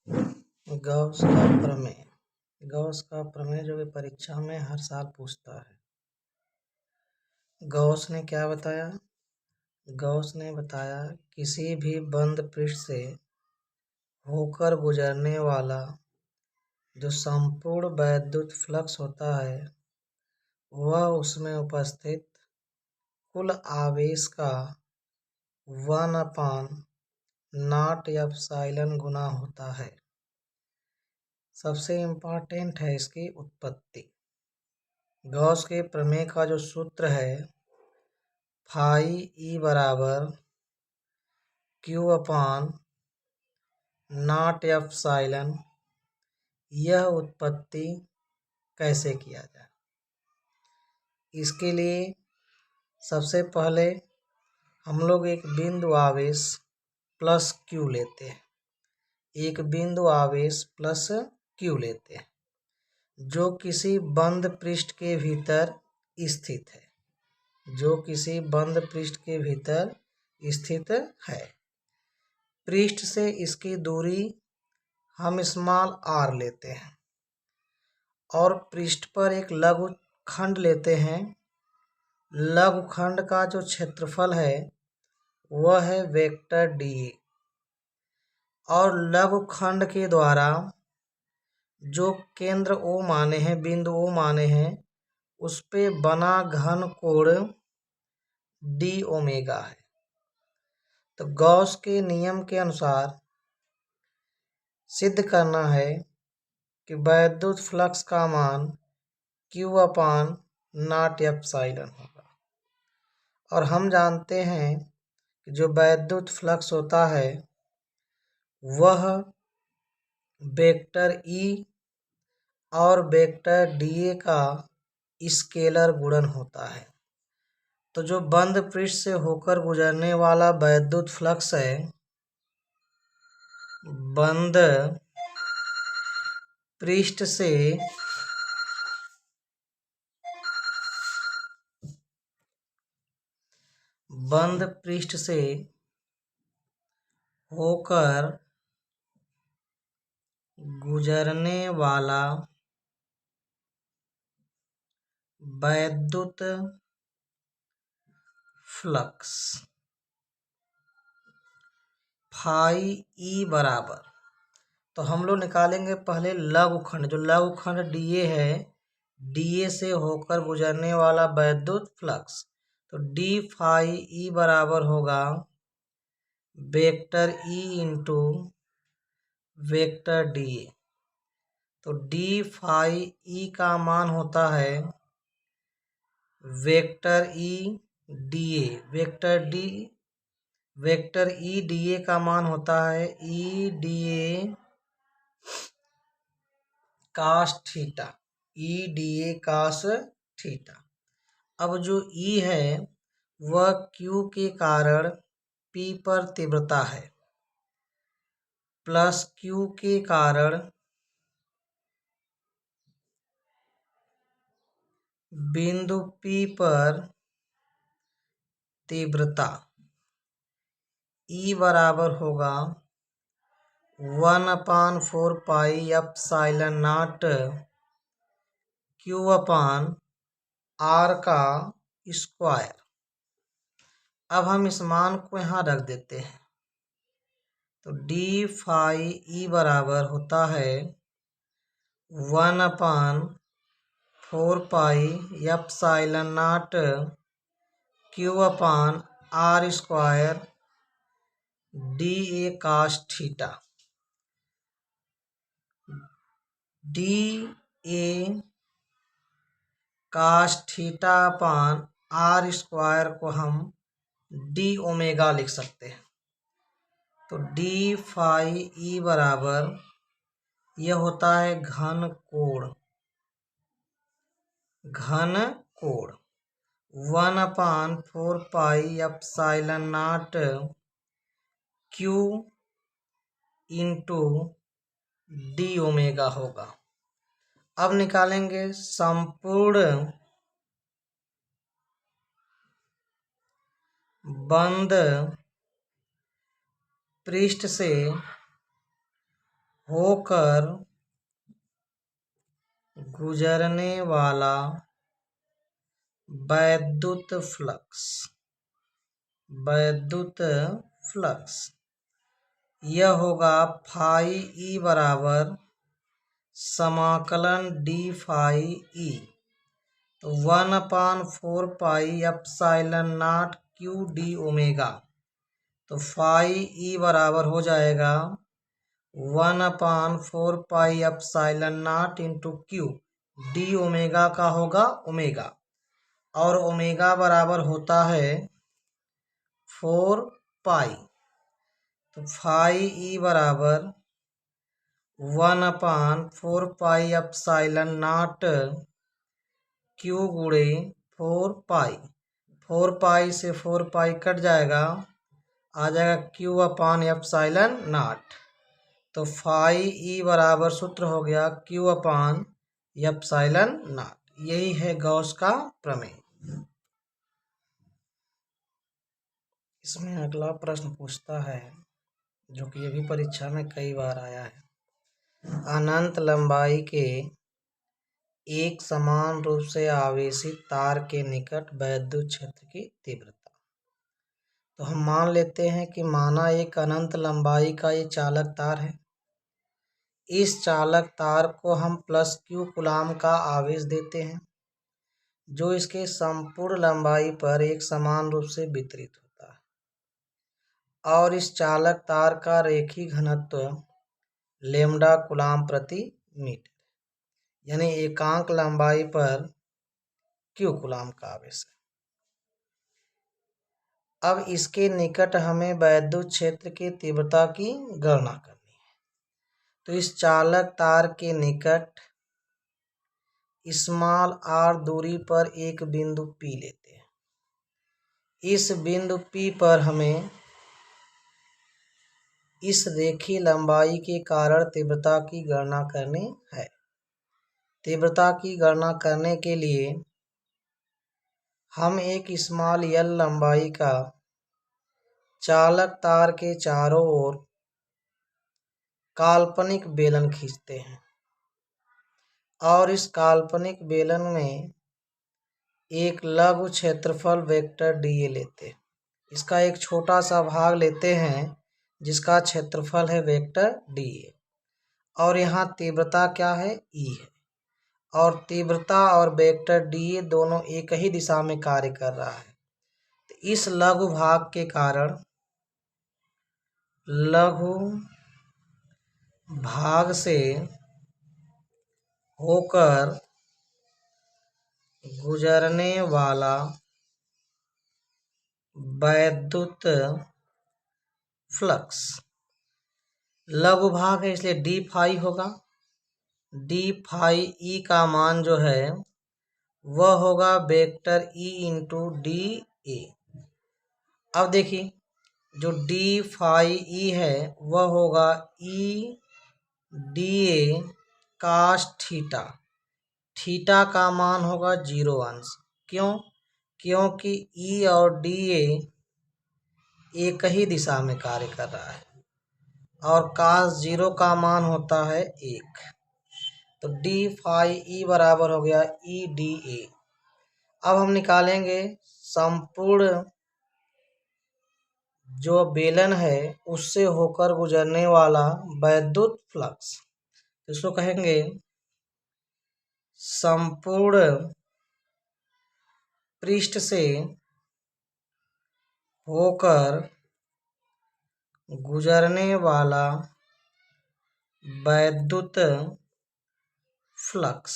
Gauss का प्रमेय। Gauss का प्रमेय जो कि परीक्षा में हर साल पूछता है। गॉस ने क्या बताया? गॉस ने बताया किसी भी बंद पृष्ठ से होकर गुजरने वाला जो संपूर्ण वैद्युत फ्लक्स होता है वह उसमें उपस्थित कुल आवेश का 1/0 एप्सिलॉन गुना होता है। सबसे इम्पोर्टेंट है इसकी उत्पत्ति। गॉस के प्रमेय का जो सूत्र है फाई ई बराबर Q/0 एप्सिलॉन। यह उत्पत्ति कैसे किया जाए? इसके लिए सबसे पहले हम लोग एक बिंदु आवेश प्लस Q लेते हैं। एक बिंदु आवेश प्लस Q लेते हैं जो किसी बंद पृष्ठ के भीतर स्थित है। जो किसी बंद पृष्ठ के भीतर स्थित है। पृष्ठ से इसकी दूरी हम स्मॉल r लेते हैं और पृष्ठ पर एक लघुखंड लेते हैं। लघुखंड का जो क्षेत्रफल है वह है वेक्टर dA और लघुखंड के द्वारा जो केंद्र O माने हैं, बिंदु O माने हैं, उस पे बना घन कोण d ओमेगा है। तो गॉस के नियम के अनुसार सिद्ध करना है कि वैद्युत फ्लक्स का मान Q/0 एप्सिलॉन होगा। और हम जानते हैं कि जो वैद्युत फ्लक्स होता है वह वेक्टर E और वेक्टर dA का स्केलर गुणन होता है। तो जो बंद पृष्ठ से होकर गुजरने वाला वैद्युत फ्लक्स है, बंद पृष्ठ से होकर गुजरने वाला वैद्युत फ्लक्स फाई ई बराबर, तो हम लोग निकालेंगे पहले लघुखंड। जो लघुखंड dA है, dA से होकर गुजरने वाला वैद्युत फ्लक्स, तो d फाई ई बराबर होगा vector E into vector dA। तो d फाई ई का मान होता है vector E dA। Vector E dA का मान होता है E dA cos theta. E dA cos theta. अब जो E है वह Q के कारण P पर तीव्रता है प्लस Q के कारण बिंदु P पर तीव्रता। E बराबर होगा 1/4 पाई एप्सिलॉन नॉट Q/R का स्क्वायर। अब हम इस मान को यहाँ रख देते हैं। तो d फाई ई बराबर होता है 1/4 पाई epsilon not Q/R square dA cos theta. dA cos theta upon R square को हम d ओमेगा लिख सकते हैं। तो d फाई ई बराबर यह होता है घन कोण 1/4 पाई epsilon not Q into d omega होगा। अब निकालेंगे संपूर्ण बंद पृष्ठ से होकर गुजरने वाला वैद्युत फ्लक्स यह होगा फाई ई बराबर समाकलन डी फाई ई, तो 1/4 epsilon not Q D omega, तो फाई ई बराबर हो जाएगा 1/4 epsilon not into Q, D omega का होगा ओमेगा, और ओमेगा बराबर होता है 4 पाई, तो फाई ई बराबर 1/4 एप्सिलॉन नॉट क्यू गुणे 4 पाई से 4 पाई कट जाएगा, आ जाएगा क्यू अपान एप्सिलॉन नॉट, तो फाई ई बराबर सूत्र हो गया क्यू अपान एप्सिलॉन नॉट। यही है गॉस का प्रमेय। इसमें अगला प्रश्न पूछता है, जो कि ये भी परीक्षा में कई बार आया है, अनंत लंबाई के एक समान रूप से आवेशित तार के निकट वैद्युत क्षेत्र की तीव्रता। तो हम मान लेते हैं कि माना एक अनंत लंबाई का ये चालक तार है, इस चालक तार को हम प्लस क्यू कूलाम का आवेश देते हैं, जो इसके संपूर्ण लंबाई पर एक समान रूप से वितरित होता है, और इस चालक तार का रेखीय घनत्व लैम्ब्डा कूलाम प्रति मीटर, यानी एकांक लंबाई पर क्यू कूलाम का आवेश है। अब इसके निकट हमें वैद्युत क्षेत्र की तीव्रता की गणना करनी है, तो इस चालक तार के निकट स्मॉल आर दूरी पर एक बिंदु P लेते हैं। इस बिंदु P पर हमें इस रेखीय लंबाई के कारण तीव्रता की गणना करनी है। तीव्रता की गणना करने के लिए हम एक स्मॉल एल लंबाई का चालक तार के चारों ओर काल्पनिक बेलन खींचते हैं, और इस काल्पनिक बेलन में एक लघु क्षेत्रफल वेक्टर dA लेते हैं। इसका एक छोटा सा भाग लेते हैं जिसका क्षेत्रफल है वेक्टर dA, और यहाँ तीव्रता क्या है, E है, और तीव्रता और वेक्टर dA दोनों एक ही दिशा में कार्य कर रहा है। तो इस लघु भाग के कारण लघु भाग से होकर गुजरने वाला वैद्युत फ्लक्स, लघु भाग है इसलिए डी फाई होगा, डी फाई ई का मान जो है वह होगा vector E into d A. अब देखिए जो डी फाई ई है वह होगा E d A cos theta, theta का मान होगा 0 अंश। क्यों? क्योंकि ई और डी ए एक ही दिशा में कार्य कर रहा है, और कास 0 का मान होता है 1, तो डी फाई ई बराबर हो गया ई डी ए। अब हम निकालेंगे संपूर्ण जो बेलन है उससे होकर गुजरने वाला वैद्युत फ्लक्स, इसको कहेंगे संपूर्ण पृष्ठ से होकर गुजरने वाला वैद्युत फ्लक्स।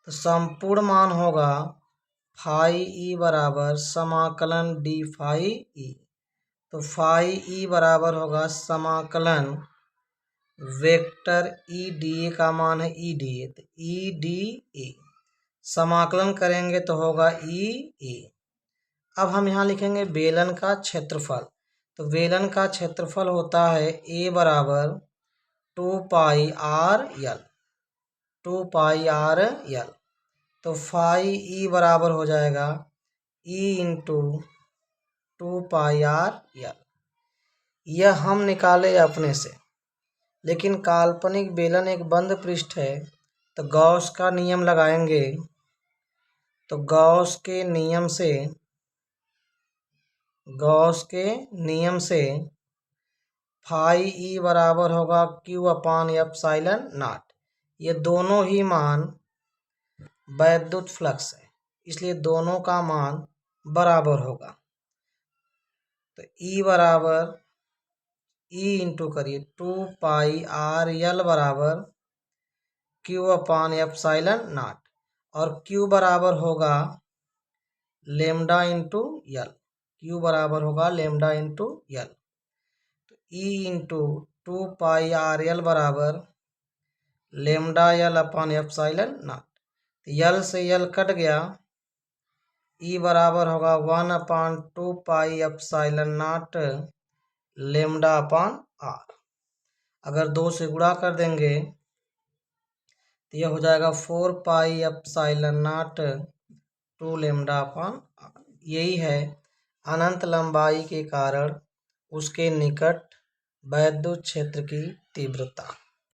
तो संपूर्ण मान होगा फाई ई बराबर समाकलन डी फाई ई, तो फाई ई बराबर होगा समाकलन वेक्टर ई डी ए का मान है ई डी ए, तो ई डी ए समाकलन करेंगे तो होगा ई ए। अब हम यहाँ लिखेंगे बेलन का क्षेत्रफल, तो बेलन का क्षेत्रफल होता है ए बराबर 2 pi are L, 2 pi are यल, तो फाई ई बराबर हो जाएगा ई इंटू 2 पाई आर यल। यह हम निकाले अपने से, लेकिन काल्पनिक बेलन एक बंद पृष्ठ है, तो गॉस का नियम लगाएंगे। तो गॉस के नियम से फाई ई बराबर होगा क्यू अपान एप्सिलॉन नॉट। ये दोनों ही मान वैद्युत फ्लक्स है, इसलिए दोनों का मान बराबर होगा। तो ई बराबर ई इंटू करिए 2 पाई आर एल बराबर क्यू अपान एप्सिलॉन नॉट, और क्यू बराबर होगा लेमडा इंटू यल। क्यू बराबर होगा लेमडा इंटू यल। तो e into 2 pi r L बराबर lambda L upon epsilon naught. L से यल कट गया, ई बराबर होगा 1 upon 2 pi epsilon naught lambda upon r. अगर 2 से गुणा कर देंगे तो यह हो जाएगा 4 pi epsilon naught 2 lambda upon r. यही है अनंत लंबाई के कारण उसके निकट वैद्युत क्षेत्र की तीव्रता।